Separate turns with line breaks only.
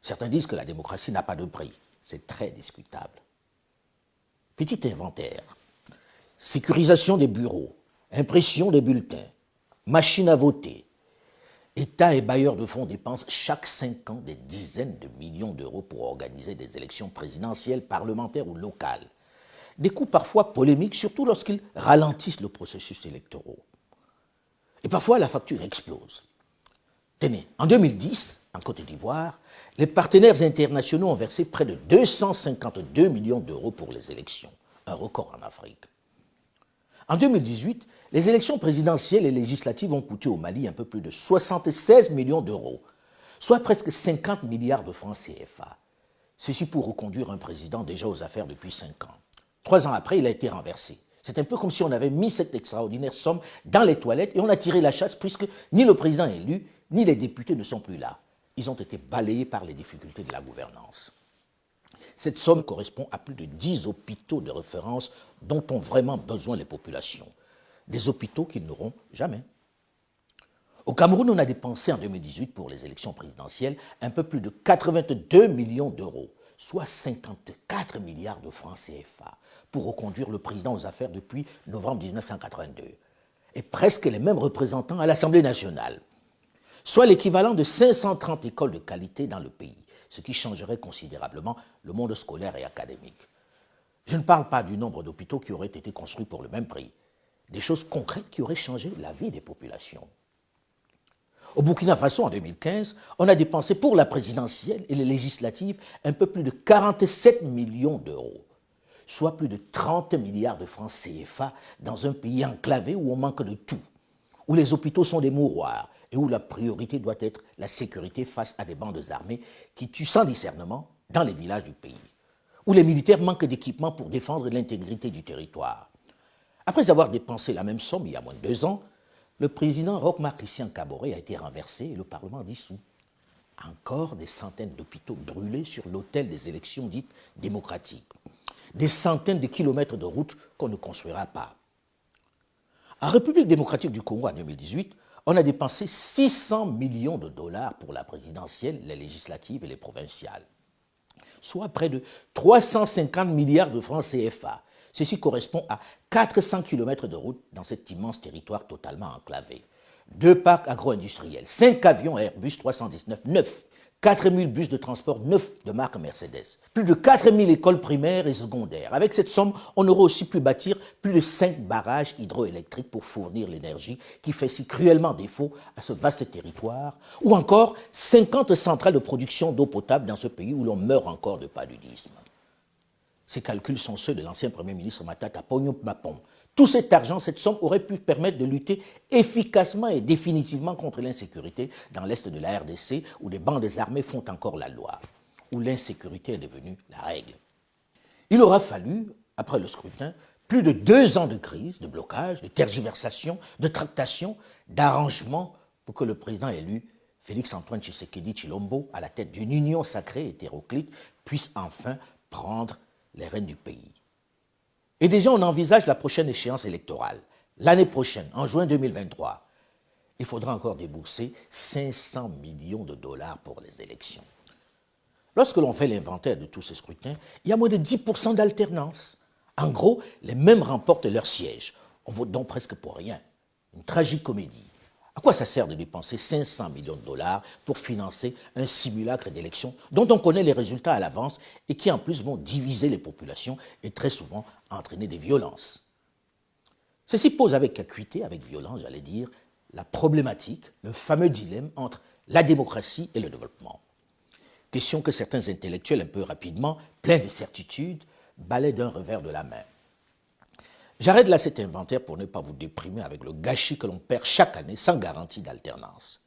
Certains disent que la démocratie n'a pas de prix. C'est très discutable. Petit inventaire. Sécurisation des bureaux, impression des bulletins, machines à voter. État et bailleurs de fonds dépensent chaque 5 ans des dizaines de millions d'euros pour organiser des élections présidentielles, parlementaires ou locales. Des coûts parfois polémiques, surtout lorsqu'ils ralentissent le processus électoral. Et parfois, la facture explose. Tenez, en 2010, en Côte d'Ivoire, les partenaires internationaux ont versé près de 252 millions d'euros pour les élections, un record en Afrique. En 2018, les élections présidentielles et législatives ont coûté au Mali un peu plus de 76 millions d'euros, soit presque 50 milliards de francs CFA. Ceci pour reconduire un président déjà aux affaires depuis 5 ans. 3 ans après, il a été renversé. C'est un peu comme si on avait mis cette extraordinaire somme dans les toilettes et on a tiré la chasse puisque ni le président élu, ni les députés ne sont plus là. Ils ont été balayés par les difficultés de la gouvernance. Cette somme correspond à plus de 10 hôpitaux de référence dont ont vraiment besoin les populations. Des hôpitaux qu'ils n'auront jamais. Au Cameroun, on a dépensé en 2018 pour les élections présidentielles un peu plus de 82 millions d'euros, soit 54 milliards de francs CFA, pour reconduire le président aux affaires depuis novembre 1982. Et presque les mêmes représentants à l'Assemblée nationale, soit l'équivalent de 530 écoles de qualité dans le pays, ce qui changerait considérablement le monde scolaire et académique. Je ne parle pas du nombre d'hôpitaux qui auraient été construits pour le même prix, des choses concrètes qui auraient changé la vie des populations. Au Burkina Faso, en 2015, on a dépensé pour la présidentielle et les législatives un peu plus de 47 millions d'euros, soit plus de 30 milliards de francs CFA dans un pays enclavé où on manque de tout, où les hôpitaux sont des mouroirs et où la priorité doit être la sécurité face à des bandes armées qui tuent sans discernement dans les villages du pays, où les militaires manquent d'équipements pour défendre l'intégrité du territoire. Après avoir dépensé la même somme il y a moins de 2 ans, le président Roch-Marc Christian Kaboré a été renversé et le Parlement dissous. Encore des centaines d'hôpitaux brûlés sur l'autel des élections dites démocratiques. Des centaines de kilomètres de routes qu'on ne construira pas. En République démocratique du Congo en 2018, on a dépensé 600 millions de dollars pour la présidentielle, les législatives et les provinciales, soit près de 350 milliards de francs CFA. Ceci correspond à 400 km de route dans cet immense territoire totalement enclavé. 2 parcs agro-industriels, 5 avions Airbus 319 neufs, 4000 bus de transport neufs de marque Mercedes, plus de 4000 écoles primaires et secondaires. Avec cette somme, on aurait aussi pu bâtir plus de 5 barrages hydroélectriques pour fournir l'énergie qui fait si cruellement défaut à ce vaste territoire, ou encore 50 centrales de production d'eau potable dans ce pays où l'on meurt encore de paludisme. Ces calculs sont ceux de l'ancien Premier ministre Matata Ponyo-Mapon. Tout cet argent, cette somme aurait pu permettre de lutter efficacement et définitivement contre l'insécurité dans l'est de la RDC où des bandes armées font encore la loi, où l'insécurité est devenue la règle. Il aura fallu, après le scrutin, plus de 2 ans de crise, de blocage, de tergiversation, de tractation, d'arrangement pour que le président élu, Félix-Antoine Tshisekedi Tshilombo, à la tête d'une union sacrée hétéroclite, puisse enfin prendre les rênes du pays. Et déjà, on envisage la prochaine échéance électorale. L'année prochaine, en juin 2023, il faudra encore débourser 500 millions de dollars pour les élections. Lorsque l'on fait l'inventaire de tous ces scrutins, il y a moins de 10% d'alternance. En gros, les mêmes remportent leur siège. On vote donc presque pour rien. Une tragique comédie. À quoi ça sert de dépenser 500 millions de dollars pour financer un simulacre d'élection dont on connaît les résultats à l'avance et qui en plus vont diviser les populations et très souvent entraîner des violences? Ceci pose avec acuité, avec violence, j'allais dire, la problématique, le fameux dilemme entre la démocratie et le développement. Question que certains intellectuels un peu rapidement, pleins de certitudes, balaient d'un revers de la main. J'arrête là cet inventaire pour ne pas vous déprimer avec le gâchis que l'on perd chaque année sans garantie d'alternance.